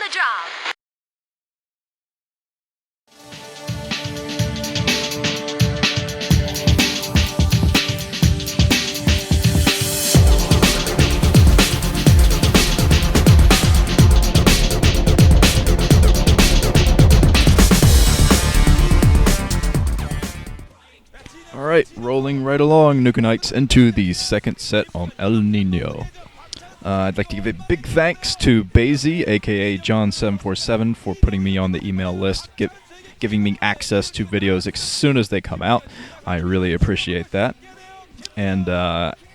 the job. Alright, rolling right along, Nukenites, into the second set on El Nino. I'd like to give a big thanks to Basie, aka John747, for putting me on the email list, giving me access to videos as soon as they come out. I really appreciate that. And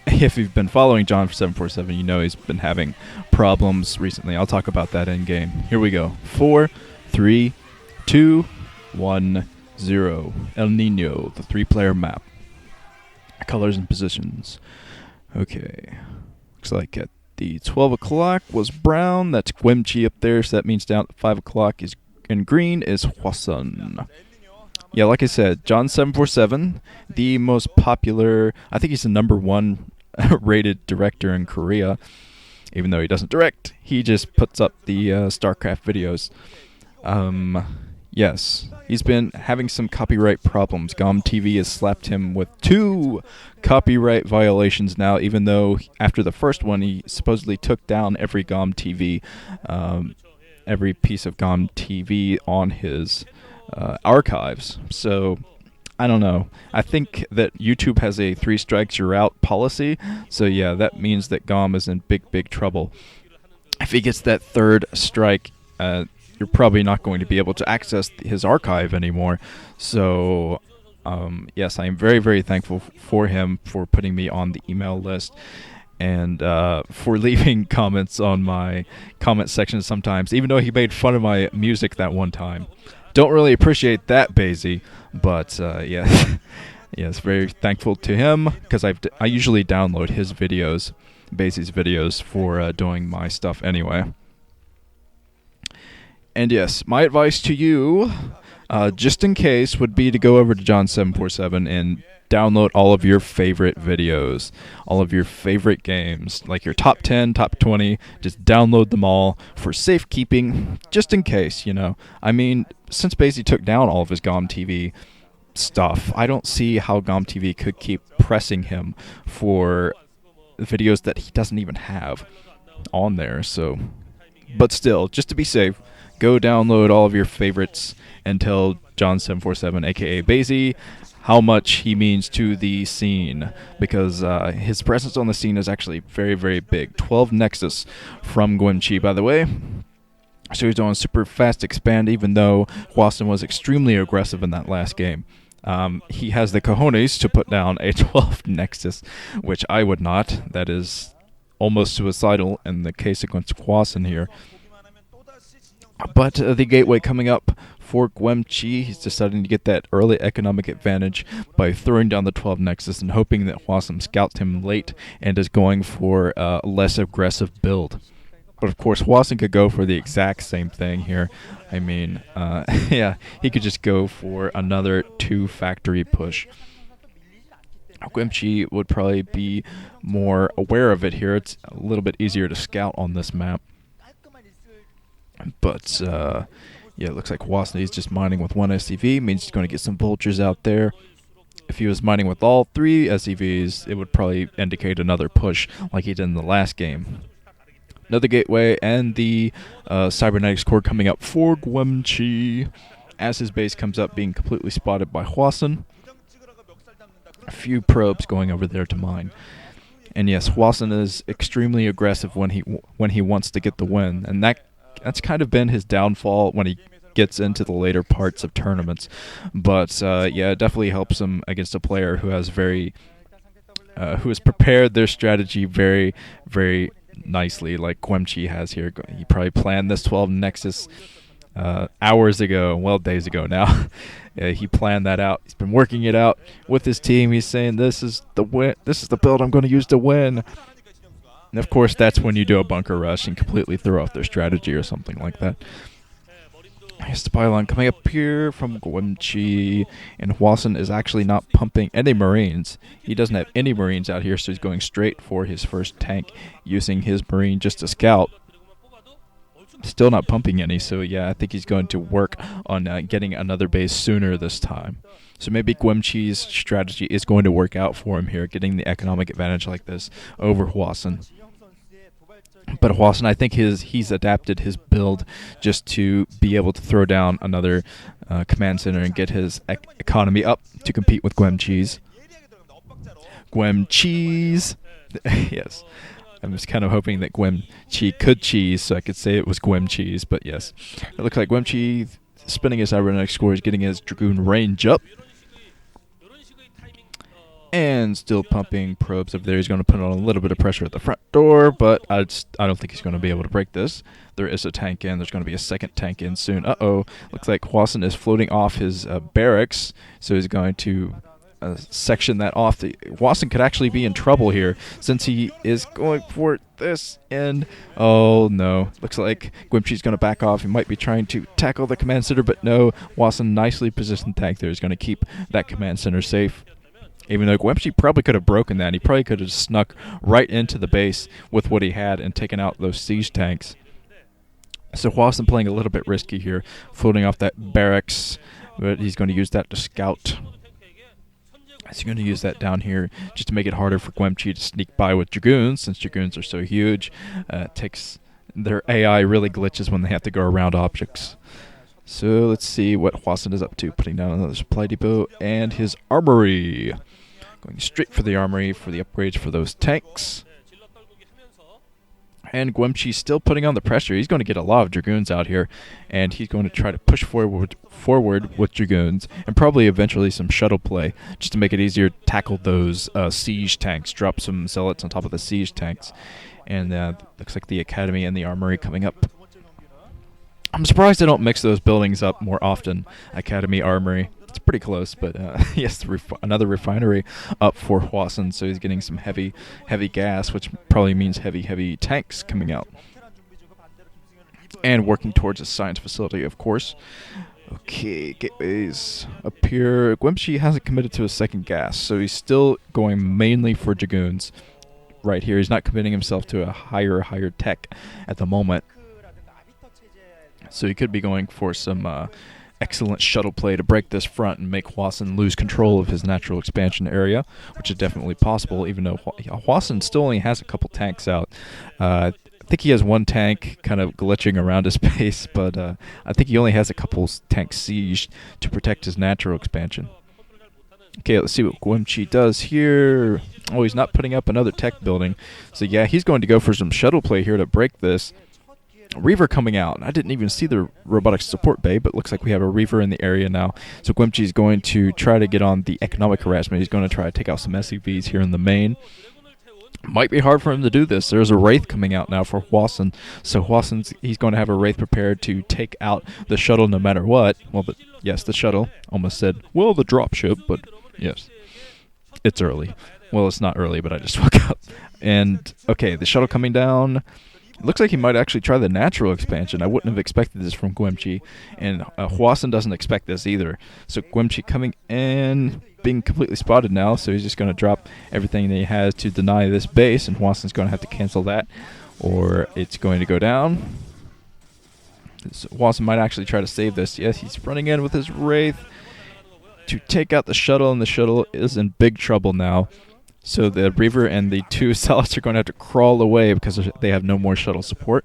if you've been following John747, you know he's been having problems recently. I'll talk about that in game. Here we go. 4, 3, 2, 1, 0. El Nino, the 3-player map. Colors and positions. Okay. Looks like at the 12 o'clock was brown. That's GuemChi up there, so that means down at 5 o'clock is in green is Hwasin. Yeah, like I said, John747, the most popular, I think he's the #1 rated director in Korea. Even though he doesn't direct, he just puts up the StarCraft videos. Yes, he's been having some copyright problems. GuemTV has slapped him with 2 copyright violations now, even though after the first one he supposedly took down every GuemTV, every piece of GuemTV on his archives. So, I don't know. I think that YouTube has a 3 strikes you're out policy, so yeah, that means that Guem is in big trouble. If he gets that 3rd strike, you're probably not going to be able to access his archive anymore. So, yes, I am very thankful for him for putting me on the email list and for leaving comments on my comment section sometimes, even though he made fun of my music that one time. Don't really appreciate that, Basie, but yeah, yes, very thankful to him because I usually download his videos, Basie's videos, for doing my stuff anyway. And yes, my advice to you, just in case, would be to go over to John747 and download all of your favorite videos, all of your favorite games, like your top 10, top 20, just download them all for safekeeping, just in case, you know. I mean, since Basie took down all of his GuemTV stuff, I don't see how GuemTV could keep pressing him for videos that he doesn't even have on there, so. But still, just to be safe, go download all of your favorites and tell John747, aka Basie, how much he means to the scene, because his presence on the scene is actually very big. 12 Nexus from GuemChi, by the way. So he's doing super fast expand, even though Hwasin was extremely aggressive in that last game. He has the cojones to put down a 12 Nexus, which I would not. That is almost suicidal in the case against Hwasin here. But the gateway coming up for GuemChi, he's deciding to get that early economic advantage by throwing down the 12 Nexus and hoping that Hwasin scouts him late and is going for a less aggressive build. But of course, Hwasin could go for the exact same thing here. I mean, yeah, he could just go for another 2 factory push. GuemChi would probably be more aware of it here. It's a little bit easier to scout on this map. But, yeah, it looks like Hwasin is just mining with 1 SCV, means he's going to get some vultures out there. If he was mining with all 3 SCVs, it would probably indicate another push like he did in the last game. Another gateway and the cybernetics core coming up for GuemChi as his base comes up, being completely spotted by Hwasin. A few probes going over there to mine. And yes, Hwasin is extremely aggressive when he wants to get the win, and that's kind of been his downfall when he gets into the later parts of tournaments. But yeah, it definitely helps him against a player who has who has prepared their strategy very nicely, like GuemChi has here. He probably planned this 12 Nexus hours ago, well, days ago now. He planned that out. He's been working it out with his team. He's saying, this is the win. This is the build I'm going to use to win. And of course, that's when you do a bunker rush and completely throw off their strategy or something like that. Here's the pylon coming up here from GuemChi, and Hwasin is actually not pumping any Marines. He doesn't have any Marines out here, so he's going straight for his first tank, using his Marine just to scout. still not pumping any. So yeah, I think he's going to work on getting another base sooner this time. So maybe GuemChi's strategy is going to work out for him here, getting the economic advantage like this over Hwasin. But Hwasin, I think he's adapted his build just to be able to throw down another command center and get his economy up to compete with GuemChi's. GuemChi's! Yes. I was kind of hoping that GuemChi could cheese, so I could say it was GuemChi's, but yes. It looks like GuemChi spinning his cybernetic scores, getting his Dragoon range up. And still pumping probes over there. He's going to put on a little bit of pressure at the front door, but I don't think he's going to be able to break this. There is a tank in. There's going to be a second tank in soon. Uh-oh. Looks like Hwasin is floating off his barracks, so he's going to section that off. Hwasin could actually be in trouble here since he is going for this end. Oh, no. Looks like GuemChi's going to back off. He might be trying to tackle the command center, but no. Hwasin, nicely positioned tank there, is going to keep that command center safe. Even though GuemChi probably could have broken that. He probably could have snuck right into the base with what he had and taken out those siege tanks. So Hwasin playing a little bit risky here, floating off that barracks, but he's going to use that to scout. He's going to use that down here just to make it harder for GuemChi to sneak by with Dragoons, since Dragoons are so huge. Their AI really glitches when they have to go around objects. So let's see what Hwasin is up to. Putting down another supply depot and his armory. Going straight for the armory for the upgrades for those tanks. And GuemChi still putting on the pressure. He's going to get a lot of Dragoons out here, and he's going to try to push forward with Dragoons, and probably eventually some shuttle play, just to make it easier to tackle those siege tanks. Drop some zealots on top of the siege tanks. And looks like the academy and the armory coming up. I'm surprised they don't mix those buildings up more often. Academy, armory. It's pretty close, but yes, another refinery up for Hwasin, so he's getting some heavy gas, which probably means heavy tanks coming out. And working towards a science facility, of course. Okay, gateways up here. GuemChi hasn't committed to a second gas, so he's still going mainly for Dragoons. Right here, he's not committing himself to a higher tech at the moment. So he could be going for some excellent shuttle play to break this front and make Hwasin lose control of his natural expansion area, which is definitely possible, even though Hwasin still only has a couple tanks out. I think he has one tank kind of glitching around his base, but I think he only has a couple tanks sieged to protect his natural expansion. Okay, let's see what GuemChi does here. Oh, he's not putting up another tech building. So yeah, he's going to go for some shuttle play here to break this. Reaver coming out. I didn't even see the robotics support bay, but looks like we have a Reaver in the area now. So GuemChi is going to try to get on the economic harassment. He's going to try to take out some SCVs here in the main. Might be hard for him to do this. There's a Wraith coming out now for Hwasin. So he's going to have a Wraith prepared to take out the shuttle no matter what. Well, yes, the shuttle. Almost said, well, the dropship, but yes. It's early. Well, it's not early, but I just woke up. And, okay, the shuttle coming down. Looks like he might actually try the natural expansion. I wouldn't have expected this from GuemChi, and Hwasin doesn't expect this either. So GuemChi coming in, being completely spotted now, so he's just going to drop everything that he has to deny this base, and Hwasin's going to have to cancel that, or it's going to go down. So Hwasin might actually try to save this. Yes, he's running in with his Wraith to take out the shuttle, and the shuttle is in big trouble now. So the Reaver and the two Zealots are going to have to crawl away because they have no more shuttle support.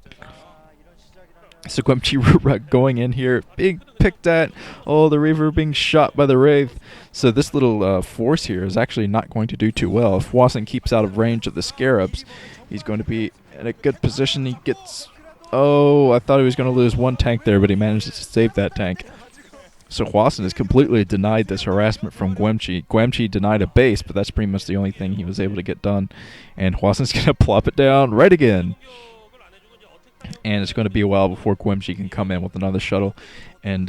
So GuemChi going in here, being picked at. Oh, the Reaver being shot by the Wraith. So this little force here is actually not going to do too well. If Hwasin keeps out of range of the Scarabs, he's going to be in a good position. He gets... Oh, I thought he was going to lose one tank there, but he managed to save that tank. So Hwasin has completely denied this harassment from GuemChi. GuemChi denied a base, but that's pretty much the only thing he was able to get done. And Hwasin's going to plop it down right again. And it's going to be a while before GuemChi can come in with another shuttle and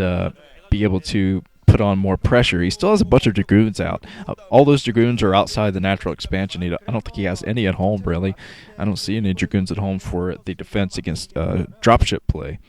be able to put on more pressure. He still has a bunch of Dragoons out. All those Dragoons are outside the natural expansion. I don't think he has any at home, really. I don't see any Dragoons at home for the defense against dropship play.